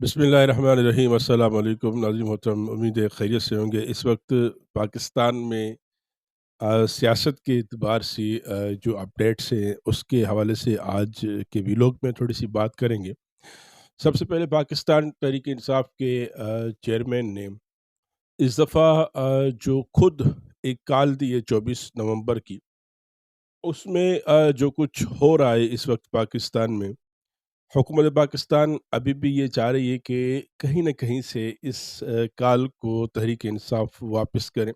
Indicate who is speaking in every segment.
Speaker 1: بسم اللہ الرحمن الرحیم۔ السلام علیکم ناظرین محترم، امید ہے خیریت سے ہوں گے۔ اس وقت پاکستان میں سیاست کے اعتبار سے جو اپڈیٹس ہیں اس کے حوالے سے آج کے ویلوگ میں تھوڑی سی بات کریں گے۔ سب سے پہلے پاکستان تحریک انصاف کے چیئرمین نے اس دفعہ جو خود ایک کال دی ہے 24 نومبر کی، اس میں جو کچھ ہو رہا ہے اس وقت پاکستان میں، حکومت پاکستان ابھی بھی یہ چاہ رہی ہے کہ کہیں نہ کہیں سے اس کال کو تحریک انصاف واپس کریں،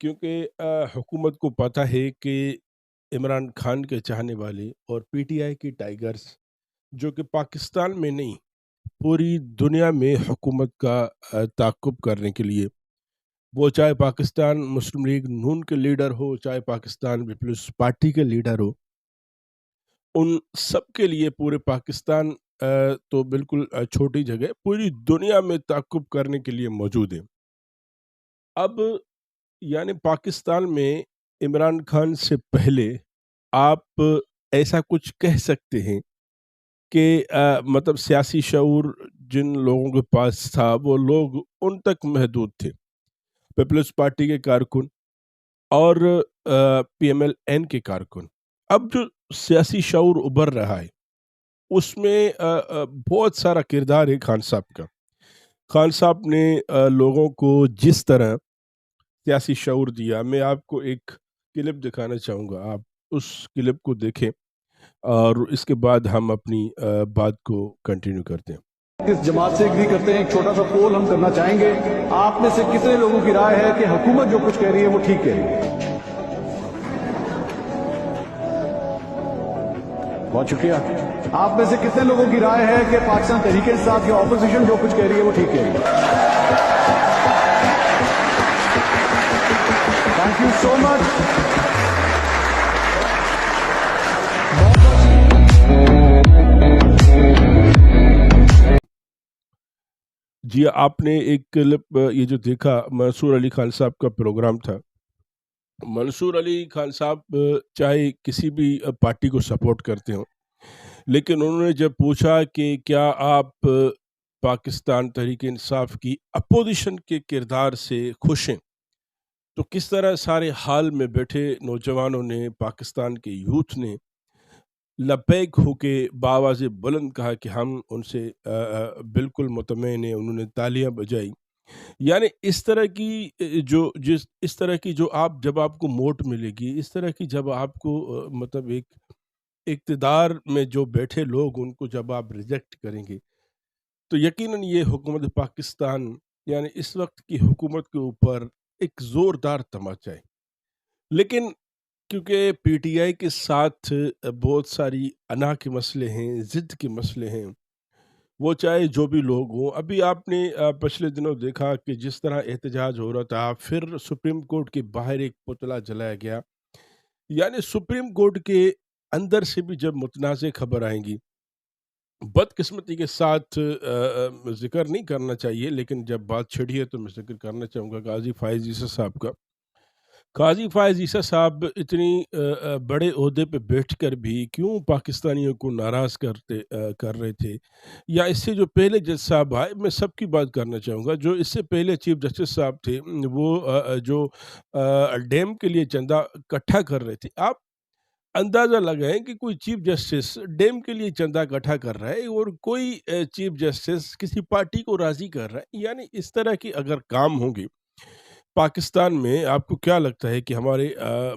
Speaker 1: کیونکہ حکومت کو پتہ ہے کہ عمران خان کے چاہنے والے اور پی ٹی آئی کی ٹائیگرز، جو کہ پاکستان میں نہیں پوری دنیا میں حکومت کا تعاقب کرنے کے لیے، وہ چاہے پاکستان مسلم لیگ نون کے لیڈر ہو، چاہے پاکستان پیپلز پارٹی کے لیڈر ہو، ان سب کے لیے پورے پاکستان تو بالکل چھوٹی جگہ پوری دنیا میں تعاقب کرنے کے لیے موجود ہے۔ اب یعنی پاکستان میں عمران خان سے پہلے آپ ایسا کچھ کہہ سکتے ہیں کہ مطلب سیاسی شعور جن لوگوں کے پاس تھا وہ لوگ ان تک محدود تھے، پیپلز پارٹی کے کارکن اور پی ایم ایل این کے کارکن۔ اب جو سیاسی شعور ابھر رہا ہے اس میں بہت سارا کردار ہے خان صاحب کا۔ خان صاحب نے لوگوں کو جس طرح سیاسی شعور دیا، میں آپ کو ایک کلپ دکھانا چاہوں گا، آپ اس کلپ کو دیکھیں اور اس کے بعد ہم اپنی بات کو کنٹینیو کرتے ہیں۔
Speaker 2: کس جماعت سے ایگری کرتے ہیں، ایک چھوٹا سا پول ہم کرنا چاہیں گے۔ آپ میں سے کتنے لوگوں کی رائے ہے کہ حکومت جو کچھ کہہ رہی ہے وہ ٹھیک کہہ رہی ہے؟ بہت شکریہ۔ آپ میں سے کتنے لوگوں کی رائے ہے کہ پاکستان تحریک انصاف یا اپوزیشن جو کچھ کہہ رہی ہے وہ ٹھیک کہہ رہی ہے؟ تھینک یو سو مچ۔
Speaker 1: جی، آپ نے ایک کلپ یہ جو دیکھا، منصور علی خان صاحب کا پروگرام تھا۔ منصور علی خان صاحب چاہے کسی بھی پارٹی کو سپورٹ کرتے ہوں، لیکن انہوں نے جب پوچھا کہ کیا آپ پاکستان تحریک انصاف کی اپوزیشن کے کردار سے خوش ہیں، تو کس طرح سارے حال میں بیٹھے نوجوانوں نے، پاکستان کے یوتھ نے لبیک ہو کے بآواز بلند کہا کہ ہم ان سے بالکل مطمئن ہیں، انہوں نے تالیاں بجائی۔ یعنی اس طرح کی اس طرح کی جو جب آپ کو موٹ ملے گی، اس طرح کی جب آپ کو مطلب ایک اقتدار میں جو بیٹھے لوگ ان کو جب آپ ریجیکٹ کریں گے، تو یقیناً یہ حکومت پاکستان یعنی اس وقت کی حکومت کے اوپر ایک زوردار تماچا ہے۔ لیکن کیونکہ پی ٹی آئی کے ساتھ بہت ساری انا کے مسئلے ہیں، ضد کے مسئلے ہیں، وہ چاہے جو بھی لوگ ہوں، ابھی آپ نے پچھلے دنوں دیکھا کہ جس طرح احتجاج ہو رہا تھا، پھر سپریم کورٹ کے باہر ایک پتلا جلایا گیا۔ یعنی سپریم کورٹ کے اندر سے بھی جب متنازع خبر آئیں گی، بدقسمتی کے ساتھ ذکر نہیں کرنا چاہیے، لیکن جب بات چھڑی ہے تو میں ذکر کرنا چاہوں گا قاضی فائز عیسی صاحب کا۔ قاضی فائز عیسی صاحب اتنی بڑے عہدے پہ بیٹھ کر بھی کیوں پاکستانیوں کو ناراض کر رہے تھے، یا اس سے جو پہلے جج صاحب آئے، میں سب کی بات کرنا چاہوں گا، جو اس سے پہلے چیف جسٹس صاحب تھے، وہ جو ڈیم کے لیے چندہ اکٹھا کر رہے تھے، آپ اندازہ لگائیں کہ کوئی چیف جسٹس ڈیم کے لیے چندہ اکٹھا کر رہا ہے اور کوئی چیف جسٹس کسی پارٹی کو راضی کر رہا ہے۔ یعنی اس طرح کی اگر کام ہوں گے پاکستان میں، آپ کو کیا لگتا ہے کہ ہمارے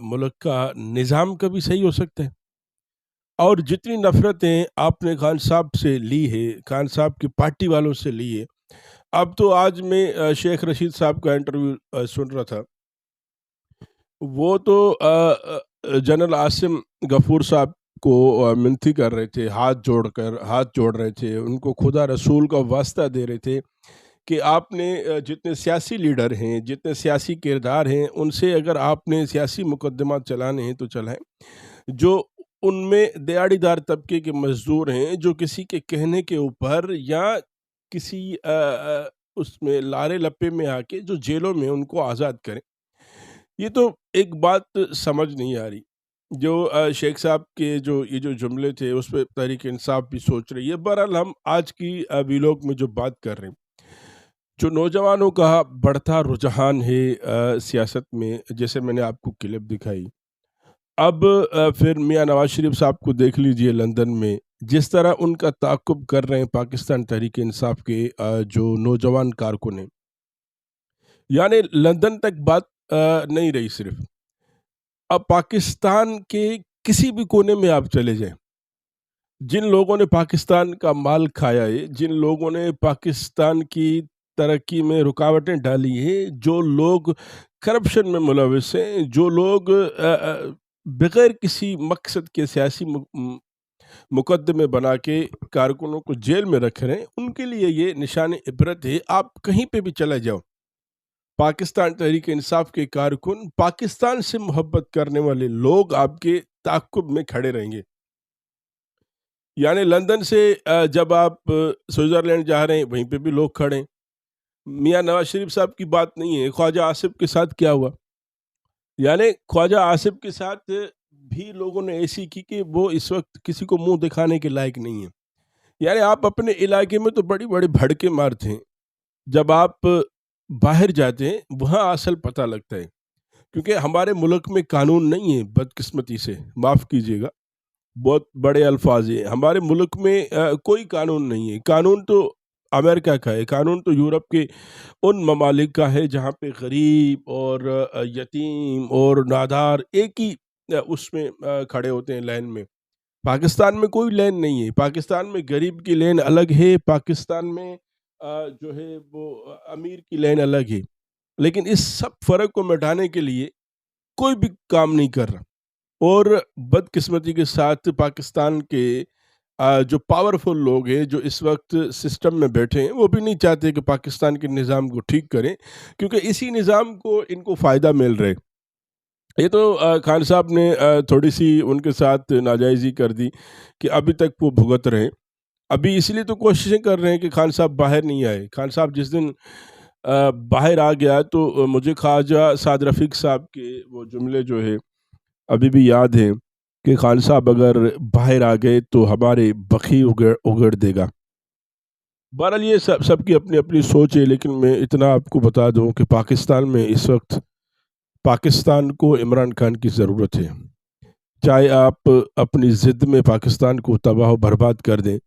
Speaker 1: ملک کا نظام کبھی صحیح ہو سکتا ہے؟ اور جتنی نفرتیں آپ نے خان صاحب سے لی ہے، خان صاحب کی پارٹی والوں سے لی ہے، اب تو آج میں شیخ رشید صاحب کا انٹرویو سن رہا تھا، وہ تو جنرل عاصم غفور صاحب کو منتی کر رہے تھے، ہاتھ جوڑ رہے تھے، ان کو خدا رسول کا واسطہ دے رہے تھے کہ آپ نے جتنے سیاسی لیڈر ہیں، جتنے سیاسی کردار ہیں، ان سے اگر آپ نے سیاسی مقدمات چلانے ہیں تو چلائیں۔ جو ان میں دیہڑی دار طبقے کے مزدور ہیں، جو کسی کے کہنے کے اوپر یا کسی اس میں لارے لپے میں آ کے جو جیلوں میں ان کو آزاد کریں، یہ تو ایک بات سمجھ نہیں آ رہی۔ جو شیخ صاحب کے جو یہ جو جملے تھے اس پہ تحریک انصاف بھی سوچ رہی ہے. بہرحال ہم آج کی ویلوگ میں جو بات کر رہے ہیں، جو نوجوانوں کا بڑھتا رجحان ہے سیاست میں، جیسے میں نے آپ کو کلپ دکھائی. اب پھر میاں نواز شریف صاحب کو دیکھ لیجئے لندن میں، جس طرح ان کا تعاقب کر رہے ہیں پاکستان تحریک انصاف کے جو نوجوان کارکن ہیں. یعنی لندن تک بات نہیں رہی صرف، اب پاکستان کے کسی بھی کونے میں آپ چلے جائیں، جن لوگوں نے پاکستان کا مال کھایا ہے، جن لوگوں نے پاکستان کی ترقی میں رکاوٹیں ڈالی ہیں، جو لوگ کرپشن میں ملوث ہیں، جو لوگ بغیر کسی مقصد کے سیاسی مقدمے بنا کے کارکنوں کو جیل میں رکھ رہے ہیں، ان کے لیے یہ نشان عبرت ہے. آپ کہیں پہ بھی چلا جاؤ، پاکستان تحریک انصاف کے کارکن، پاکستان سے محبت کرنے والے لوگ آپ کے تعاقب میں کھڑے رہیں گے. یعنی لندن سے جب آپ سوئٹزرلینڈ جا رہے ہیں، وہیں پہ بھی لوگ کھڑے ہیں. میاں نواز شریف صاحب کی بات نہیں ہے، خواجہ آصف کے ساتھ کیا ہوا؟ یعنی خواجہ آصف کے ساتھ بھی لوگوں نے ایسی کی کہ وہ اس وقت کسی کو منہ دکھانے کے لائق نہیں ہے. یعنی آپ اپنے علاقے میں تو بڑی بڑی بھڑکے مارتے ہیں، جب آپ باہر جاتے ہیں وہاں اصل پتہ لگتا ہے. کیونکہ ہمارے ملک میں قانون نہیں ہے، بدقسمتی سے معاف کیجیے گا، بہت بڑے الفاظ ہیں. ہمارے ملک میں کوئی قانون نہیں ہے. قانون تو امریکہ کا ہے، قانون تو یورپ کے ان ممالک کا ہے جہاں پہ غریب اور یتیم اور نادار ایک ہی اس میں کھڑے ہوتے ہیں لائن میں. پاکستان میں کوئی لین نہیں ہے. پاکستان میں غریب کی لین الگ ہے، پاکستان میں جو ہے وہ امیر کی لین الگ ہے. لیکن اس سب فرق کو مٹانے کے لیے کوئی بھی کام نہیں کر رہا. اور بدقسمتی کے ساتھ پاکستان کے جو پاورفل لوگ ہیں، جو اس وقت سسٹم میں بیٹھے ہیں، وہ بھی نہیں چاہتے کہ پاکستان کے نظام کو ٹھیک کریں، کیونکہ اسی نظام کو ان کو فائدہ مل رہے. یہ تو خان صاحب نے تھوڑی سی ان کے ساتھ ناجائزی کر دی کہ ابھی تک وہ بھگت رہے. ابھی اس لیے تو کوششیں کر رہے ہیں کہ خان صاحب باہر نہیں آئے. خان صاحب جس دن باہر آ گیا تو مجھے خواجہ سعد رفیق صاحب کے وہ جملے جو ہے ابھی بھی یاد ہیں کہ خان صاحب اگر باہر آ گئے تو ہمارے بخی اگڑ دے گا. بہرحال یہ سب کی اپنی اپنی سوچ ہے، لیکن میں اتنا آپ کو بتا دوں کہ پاکستان میں اس وقت پاکستان کو عمران خان کی ضرورت ہے. چاہے آپ اپنی ضد میں پاکستان کو تباہ و برباد کر دیں،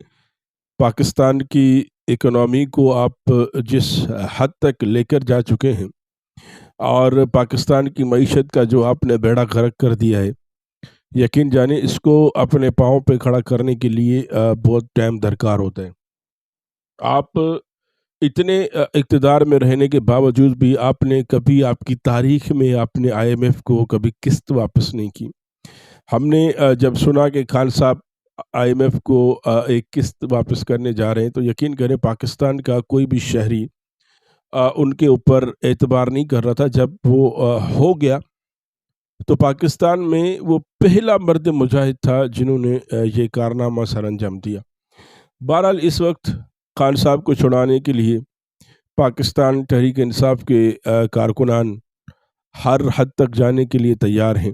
Speaker 1: پاکستان کی اکنامی کو آپ جس حد تک لے کر جا چکے ہیں اور پاکستان کی معیشت کا جو آپ نے بیڑا غرق کر دیا ہے، یقین جانیں اس کو اپنے پاؤں پہ کھڑا کرنے کے لیے بہت ٹائم درکار ہوتا ہے. آپ اتنے اقتدار میں رہنے کے باوجود بھی آپ نے کبھی آپ کی تاریخ میں آپ نے IMF کو کبھی قسط واپس نہیں کی. ہم نے جب سنا کہ خان صاحب IMF کو ایک قسط واپس کرنے جا رہے ہیں تو یقین کریں پاکستان کا کوئی بھی شہری ان کے اوپر اعتبار نہیں کر رہا تھا. جب وہ ہو گیا تو پاکستان میں وہ پہلا مرد مجاہد تھا جنہوں نے یہ کارنامہ سر انجام دیا. بہرحال اس وقت خان صاحب کو چھڑانے کے لیے پاکستان تحریک انصاف کے کارکنان ہر حد تک جانے کے لیے تیار ہیں.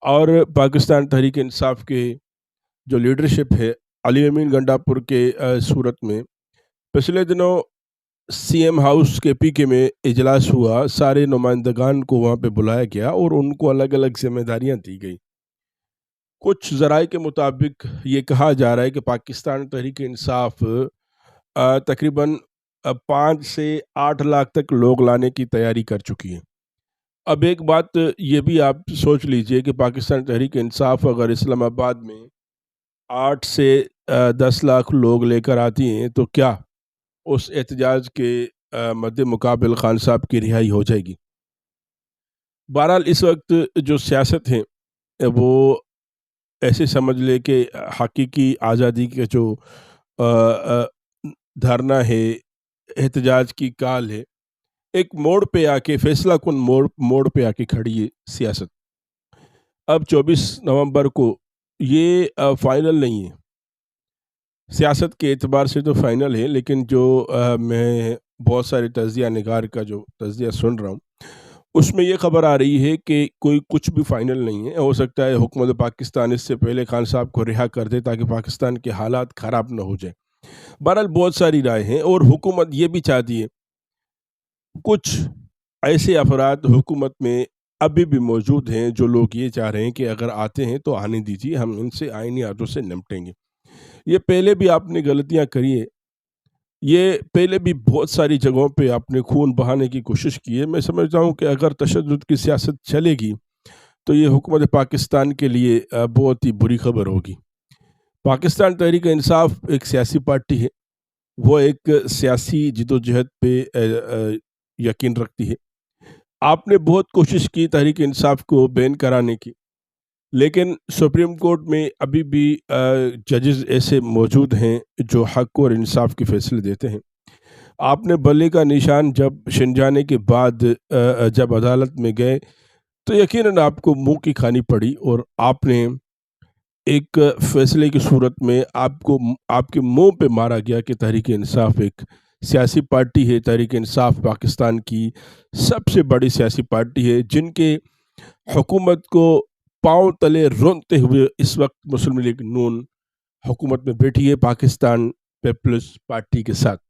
Speaker 1: اور پاکستان تحریک انصاف کے جو لیڈرشپ ہے علی امین گنڈاپور کے صورت میں پچھلے دنوں CM ہاؤس کے PK میں اجلاس ہوا. سارے نمائندگان کو وہاں پہ بلایا گیا اور ان کو الگ الگ ذمہ داریاں دی گئی. کچھ ذرائع کے مطابق یہ کہا جا رہا ہے کہ پاکستان تحریک انصاف تقریباً 5 سے 8 لاکھ تک لوگ لانے کی تیاری کر چکی ہے. اب ایک بات یہ بھی آپ سوچ لیجئے کہ پاکستان تحریک انصاف اگر اسلام آباد میں 8 سے 10 لاکھ لوگ لے کر آتی ہیں تو کیا اس احتجاج کے مد مقابل خان صاحب کی رہائی ہو جائے گی؟ بہرحال اس وقت جو سیاست ہے وہ ایسے سمجھ لے کہ حقیقی آزادی کے جو دھرنا ہے، احتجاج کی کال ہے، ایک موڑ پہ آ کے فیصلہ کن موڑ پہ آ کے کھڑی ہے سیاست. اب 24 نومبر کو یہ فائنل نہیں ہے، سیاست کے اعتبار سے تو فائنل ہے، لیکن جو میں بہت سارے تجزیہ نگار کا جو تجزیہ سن رہا ہوں اس میں یہ خبر آ رہی ہے کہ کوئی کچھ بھی فائنل نہیں ہے، ہو سکتا ہے حکومت پاکستان اس سے پہلے خان صاحب کو رہا کر دے تاکہ پاکستان کے حالات خراب نہ ہو جائیں۔ بہرحال بہت ساری رائے ہیں، اور حکومت یہ بھی چاہتی ہے، کچھ ایسے افراد حکومت میں ابھی بھی موجود ہیں جو لوگ یہ چاہ رہے ہیں کہ اگر آتے ہیں تو آنے دیجیے، ہم ان سے آئینی ہاتھوں سے نمٹیں گے۔ یہ پہلے بھی آپ نے غلطیاں کری ہے، یہ پہلے بھی بہت ساری جگہوں پہ آپ نے خون بہانے کی کوشش کی ہے۔ میں سمجھتا ہوں کہ اگر تشدد کی سیاست چلے گی تو یہ حکومت پاکستان کے لیے بہت ہی بری خبر ہوگی۔ پاکستان تحریک انصاف ایک سیاسی پارٹی ہے، وہ ایک سیاسی جدوجہد پہ یقین رکھتی ہے۔ آپ نے بہت کوشش کی تحریک انصاف کو بین کرانے کی، لیکن سپریم کورٹ میں ابھی بھی ججز ایسے موجود ہیں جو حق اور انصاف کے فیصلے دیتے ہیں۔ آپ نے بلے کا نشان جب شن جانے کے بعد جب عدالت میں گئے تو یقیناً آپ کو منہ کی کھانی پڑی، اور آپ نے ایک فیصلے کی صورت میں آپ کے منہ پہ مارا گیا کہ تحریک انصاف ایک سیاسی پارٹی ہے۔ تحریک انصاف پاکستان کی سب سے بڑی سیاسی پارٹی ہے، جن کے حکومت کو پاؤں تلے رونتے ہوئے اس وقت مسلم لیگ نون حکومت میں بیٹھی ہے پاکستان پیپلز پارٹی کے ساتھ۔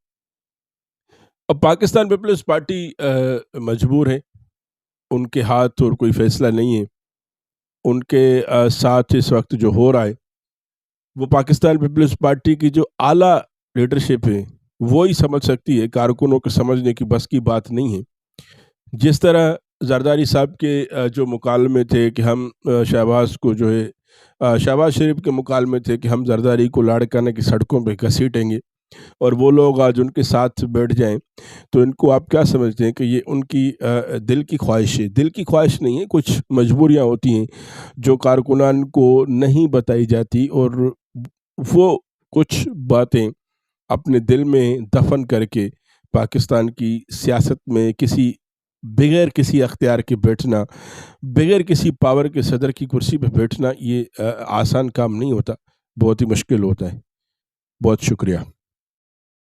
Speaker 1: اب پاکستان پیپلز پارٹی مجبور ہے، ان کے ہاتھ اور کوئی فیصلہ نہیں ہے۔ ان کے ساتھ اس وقت جو ہو رہا ہے وہ پاکستان پیپلز پارٹی کی جو اعلیٰ لیڈرشپ ہے وہی سمجھ سکتی ہے، کارکنوں کے سمجھنے کی بس کی بات نہیں ہے۔ جس طرح زرداری صاحب کے جو مکالمے تھے کہ ہم شہباز کو جو ہے شہباز شریف کے مکالمے تھے کہ ہم زرداری کو لاڑکانہ کی سڑکوں پہ گھسیٹیں گے، اور وہ لوگ آج ان کے ساتھ بیٹھ جائیں تو ان کو آپ کیا سمجھتے ہیں کہ یہ ان کی دل کی خواہش ہے؟ دل کی خواہش نہیں ہے، کچھ مجبوریاں ہوتی ہیں جو کارکنان کو نہیں بتائی جاتی، اور وہ کچھ باتیں اپنے دل میں دفن کر کے پاکستان کی سیاست میں بغیر کسی اختیار کے بیٹھنا، بغیر کسی پاور کے صدر کی کرسی پہ بیٹھنا، یہ آسان کام نہیں ہوتا، بہت ہی مشکل ہوتا ہے۔ بہت شکریہ۔